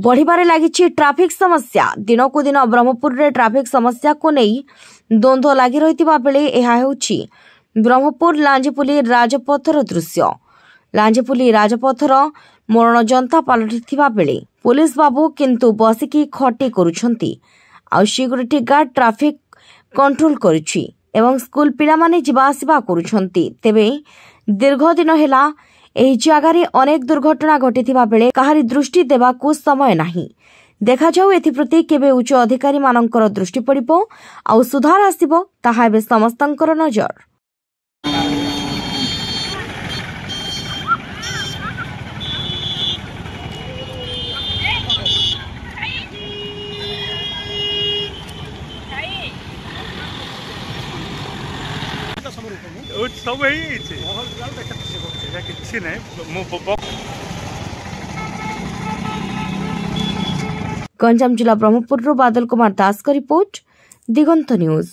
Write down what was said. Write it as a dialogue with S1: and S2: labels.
S1: बढ़िबारे लागिछि traffic समस्या। दिनकु दिन ब्रह्मपुर रे ट्रैफिक समस्या को नहीं द्वंद्व लगी रहितिबा बेले एहा हेउछि ब्रह्मपुर लांजेपुली राजपथर दृश्य। लांजेपुली राजपथर मरण जनता पलटिथिबा बेले पुलिस बाबू किंतु बसिकी खटी करूछंती। आ सिक्युरिटी गार्ड ट्रैफिक कंट्रोल करुछि एवं स्कूल पिला माने जिबा आसिबा करूछंती। तेबे दीर्घ दिन हेला एही जगारे अनेक दुर्घटना घटिथिबा बेले काहारी दृष्टि देबाकू समय नाही। देखा जाऊ एथिप्रति केबे उच्च अधिकारी मानकर दृष्टि पड़िबो आ सुधार आसिबो ताहा एबे समस्तंकर नजर।
S2: सब
S1: गंजाम जिला ब्रह्मपुर बादल कुमार दास का रिपोर्ट, दिगंत न्यूज।